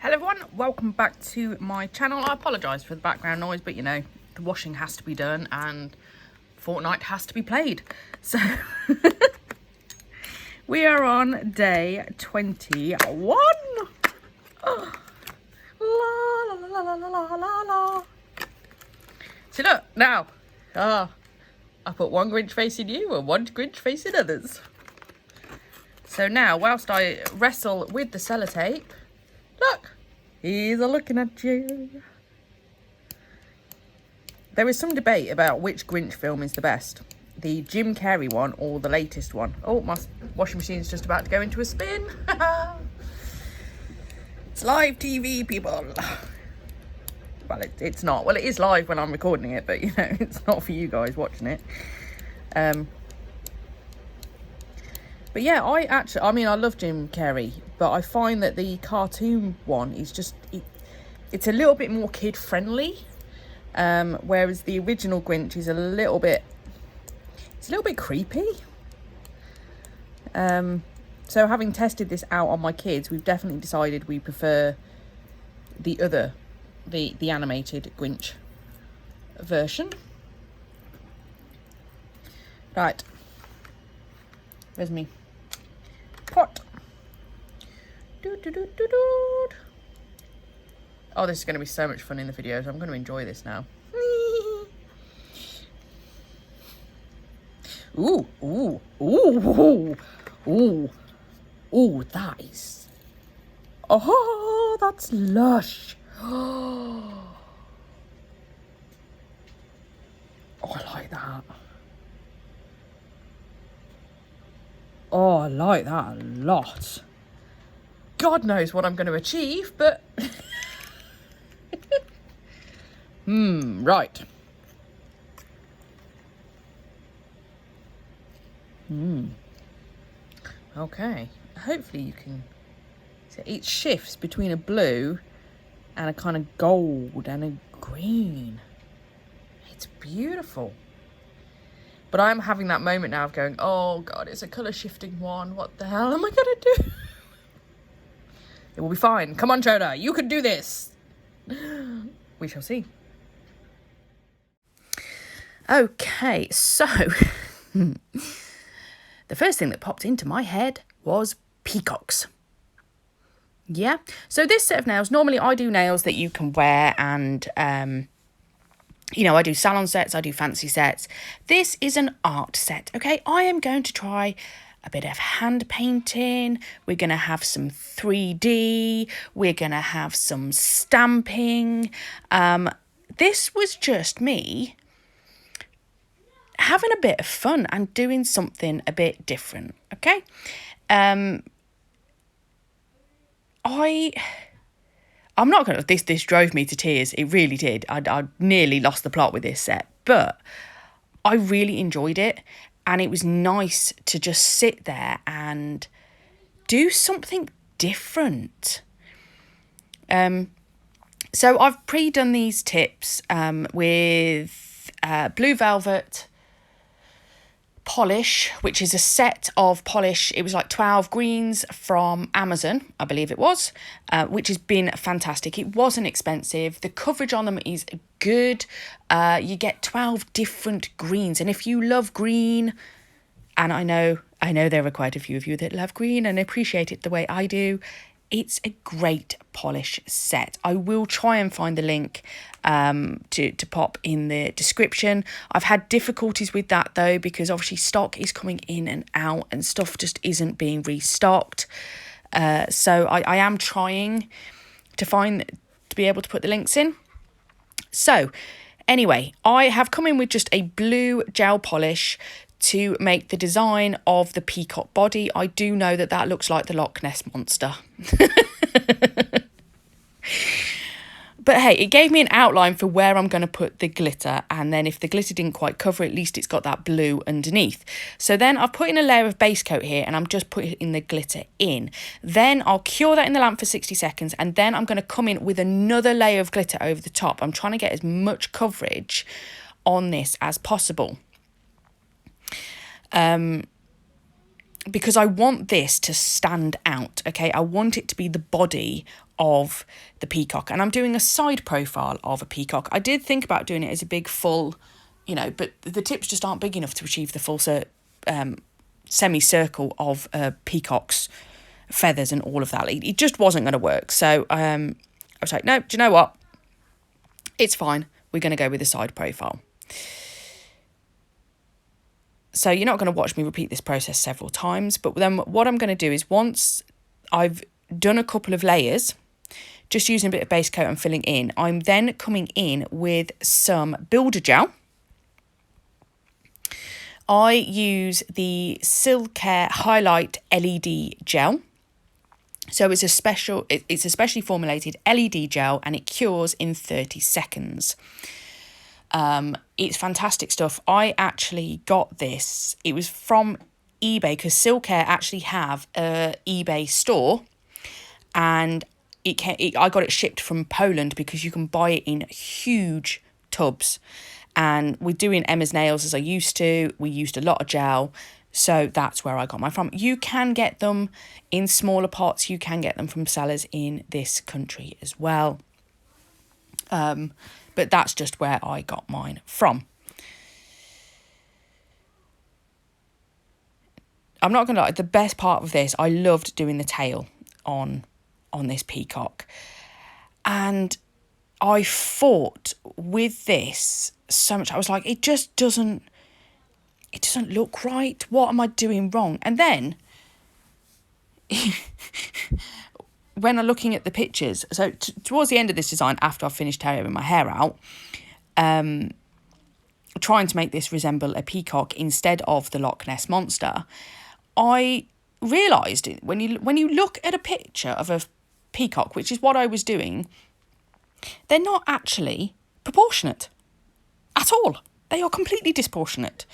Hello everyone, welcome back to my channel. I apologise for the background noise, but you know, the washing has to be done and Fortnite has to be played. So, we are on day 21. Oh. La, la, la, la, la, la, la. So look, now, I put one Grinch face in you and one Grinch face in others. So now, whilst I wrestle with the sellotape, look, he's a-looking at you. There is some debate about which Grinch film is the best. The Jim Carrey one or the latest one. Oh, my washing machine's just about to go into a spin. It's live TV, people. Well, it's not. Well, it is live when I'm recording it, but, you know, it's not for you guys watching it. But yeah, I love Jim Carrey, but I find that the cartoon one is just, it's a little bit more kid-friendly, whereas the original Grinch is a little bit creepy. So having tested this out on my kids, we've definitely decided we prefer the animated Grinch version. Right, where's me pot? Oh, this is going to be so much fun in the videos. I'm going to enjoy this now. Ooh, ooh, ooh, ooh, ooh, that is... Oh, that's lush. Oh, I like that. Oh, I like that a lot. God knows what I'm going to achieve, but... right. Okay. Hopefully you can... So it shifts between a blue and a kind of gold and a green. It's beautiful. But I'm having that moment now of going, oh God, it's a colour shifting one. What the hell am I going to do? It will be fine. Come on, Choda, you can do this. We shall see. Okay, so the first thing that popped into my head was peacocks. Yeah, so this set of nails, normally I do nails that you can wear and, you know, I do salon sets, I do fancy sets. This is an art set, okay? I am going to try a bit of hand painting. We're going to have some 3D. We're going to have some stamping. This was just me having a bit of fun and doing something a bit different, okay? I'm not going to... This drove me to tears. It really did. I nearly lost the plot with this set. But I really enjoyed it. And it was nice to just sit there and do something different. So I've pre-done these tips with blue velvet polish, which is a set of polish. It was like 12 greens from Amazon, I believe it was, which has been fantastic. It wasn't expensive. The coverage on them is good. You get 12 different greens, and if you love green, and I know there are quite a few of you that love green and appreciate it the way I do, it's a great polish set. I will try and find the link to pop in the description. I've had difficulties with that though, because obviously stock is coming in and out and stuff just isn't being restocked. So I am trying to be able to put the links in. So anyway, I have come in with just a blue gel polish to make the design of the peacock body. I do know that looks like the Loch Ness Monster. But hey, it gave me an outline for where I'm going to put the glitter, and then if the glitter didn't quite cover, at least it's got that blue underneath. So then I've put in a layer of base coat here, and I'm just putting the glitter in. Then I'll cure that in the lamp for 60 seconds, and then I'm going to come in with another layer of glitter over the top. I'm trying to get as much coverage on this as possible. because I want this to stand out, okay? I want it to be the body of the peacock. And I'm doing a side profile of a peacock. I did think about doing it as a big full, but the tips just aren't big enough to achieve the full semicircle of peacock's feathers and all of that. It just wasn't going to work. So I was like, no, do you know what? It's fine. We're going to go with a side profile. So you're not going to watch me repeat this process several times, but then what I'm going to do is, once I've done a couple of layers, just using a bit of base coat and filling in, I'm then coming in with some builder gel. I use the Silcare Highlight LED gel. So it's a specially formulated LED gel, and it cures in 30 seconds. It's fantastic stuff. I actually got this. It was from eBay, because Silcare actually have a eBay store, and I got it shipped from Poland, because you can buy it in huge tubs. And we're doing Emma's nails as I used to. We used a lot of gel. So that's where I got mine from. You can get them in smaller pots. You can get them from sellers in this country as well. But that's just where I got mine from. I'm not going to lie, the best part of this, I loved doing the tail on this peacock. And I fought with this so much. I was like, it doesn't look right. What am I doing wrong? And then when I'm looking at the pictures, so towards the end of this design, after I've finished tearing my hair out, trying to make this resemble a peacock instead of the Loch Ness Monster, I realised when you look at a picture of a peacock, which is what I was doing, they're not actually proportionate at all. They are completely disproportionate.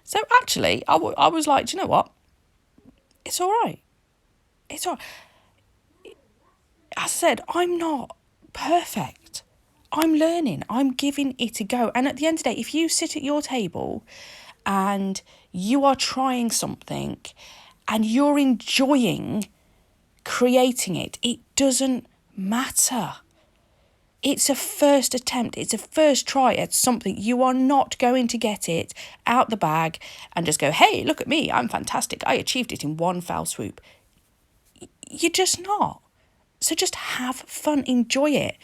So actually, I was like, do you know what? It's all right. It's all right. As I said, I'm not perfect. I'm learning. I'm giving it a go. And at the end of the day, if you sit at your table and you are trying something and you're enjoying creating it, it doesn't matter. It's a first attempt. It's a first try at something. You are not going to get it out the bag and just go, hey, look at me. I'm fantastic. I achieved it in one foul swoop. You're just not. So just have fun. Enjoy it.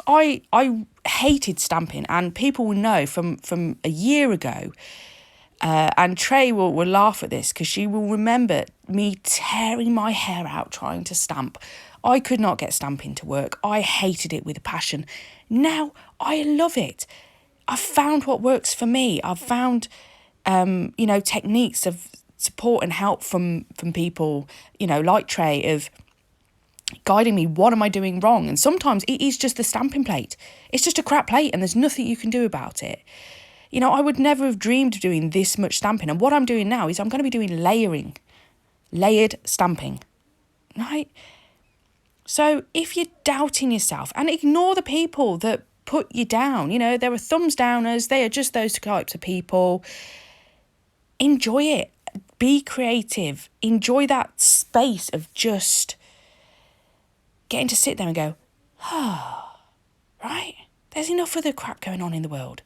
I hated stamping, and people will know from a year ago, and Trey will laugh at this, because she will remember me tearing my hair out trying to stamp. I could not get stamping to work. I hated it with a passion. Now I love it. I've found what works for me. I've found, techniques of support and help from people, like Trey, of guiding me. What am I doing wrong? And sometimes it is just the stamping plate. It's just a crap plate, and there's nothing you can do about it. I would never have dreamed of doing this much stamping. And what I'm doing now is I'm going to be doing layered stamping, right? So if you're doubting yourself, and ignore the people that put you down, there are thumbs downers. They are just those types of people. Enjoy it. Be creative. Enjoy that space of just getting to sit there and go, right? There's enough other crap going on in the world.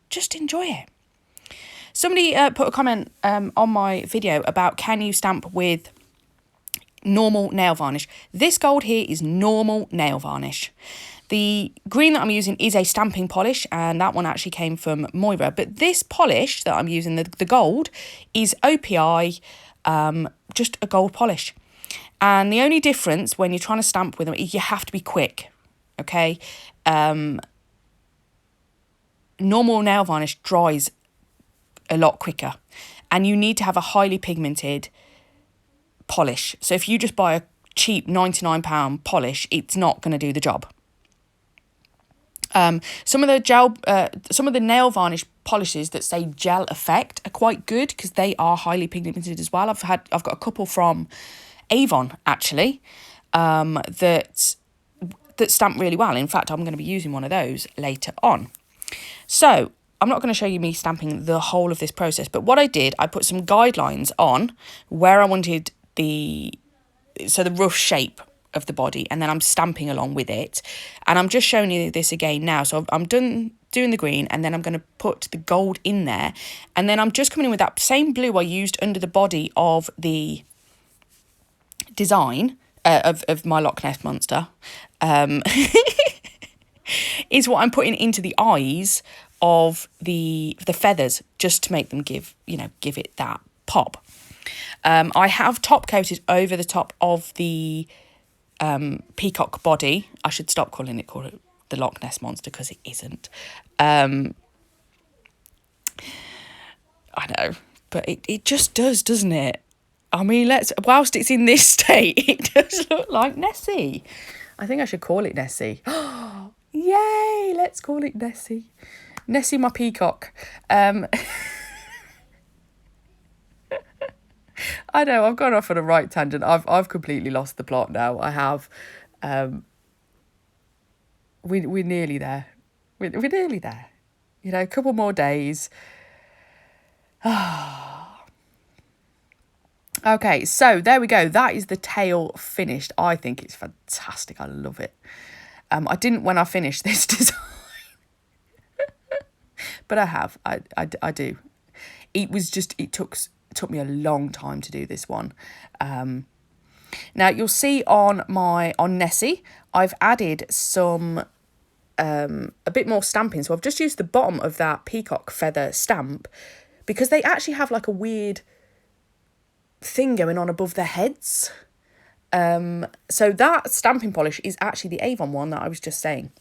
Just enjoy it. Somebody put a comment on my video about, can you stamp with normal nail varnish? This gold here is normal nail varnish. The green that I'm using is a stamping polish, and that one actually came from Moira. But this polish that I'm using, the gold, is OPI, just a gold polish. And the only difference when you're trying to stamp with them is you have to be quick, okay? Normal nail varnish dries a lot quicker, and you need to have a highly pigmented polish. So if you just buy a cheap £99 polish, it's not going to do the job. Some of the nail varnish polishes that say gel effect are quite good, because they are highly pigmented as well. I've got a couple from Avon actually, that stamp really well. In fact, I'm going to be using one of those later on. So I'm not going to show you me stamping the whole of this process, but what I did, I put some guidelines on where I wanted the rough shape of the body, and then I'm stamping along with it. And I'm just showing you this again now. So I'm done doing the green, and then I'm going to put the gold in there, and then I'm just coming in with that same blue I used under the body of the design of my Loch Ness monster, is what I'm putting into the eyes of the feathers, just to make them give it that pop. I have top coated over the top of the peacock body. I should stop calling it the Loch Ness monster, because it isn't. I know, but it just does, doesn't it? I mean, whilst it's in this state, it does look like Nessie. I think I should call it Nessie. Yay, let's call it Nessie. Nessie, my peacock. I know, I've gone off on a right tangent. I've completely lost the plot now. I have. We're nearly there. We're nearly there. A couple more days. Okay, so there we go. That is the tail finished. I think it's fantastic. I love it. I didn't when I finished this design, but I have. I do. It took me a long time to do this one. Now you'll see on Nessie, I've added some a bit more stamping. So I've just used the bottom of that peacock feather stamp, because they actually have like a weird thing going on above their heads. So that stamping polish is actually the Avon one that I was just saying.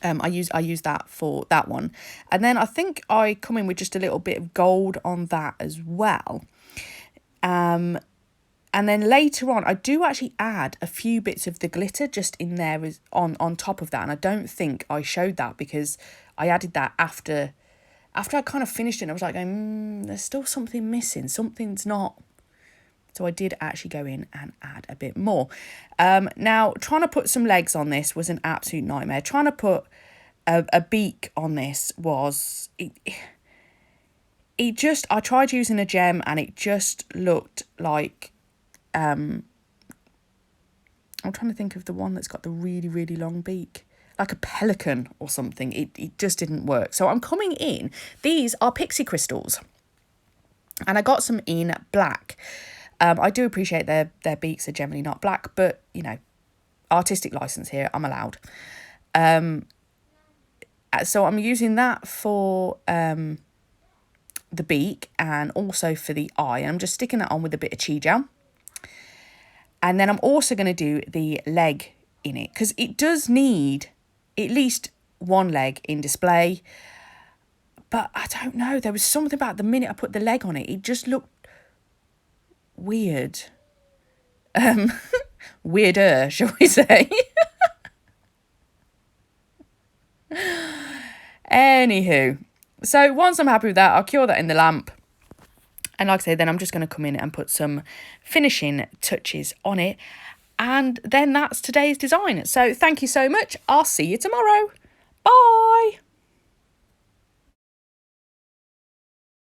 I use that for that one, and then I think I come in with just a little bit of gold on that as well. And then later on, I do actually add a few bits of the glitter just in there on top of that, and I don't think I showed that because I added that after I kind of finished it. And I was like, there's still something missing. Something's not. So I did actually go in and add a bit more. Now, trying to put some legs on this was an absolute nightmare. Trying to put a beak on this was... I tried using a gem, and it just looked like... I'm trying to think of the one that's got the really, really long beak. Like a pelican or something. It just didn't work. So I'm coming in. These are pixie crystals. And I got some in black. I do appreciate their beaks are generally not black, but, artistic license here, I'm allowed. So I'm using that for the beak and also for the eye. And I'm just sticking that on with a bit of Chi gel. And then I'm also going to do the leg in it, because it does need at least one leg in display. But I don't know, there was something about the minute I put the leg on it, it just looked weird. Weirder, shall we say. Anywho, so once I'm happy with that, I'll cure that in the lamp. And like I say, then I'm just going to come in and put some finishing touches on it. And then that's today's design. So thank you so much. I'll see you tomorrow. Bye.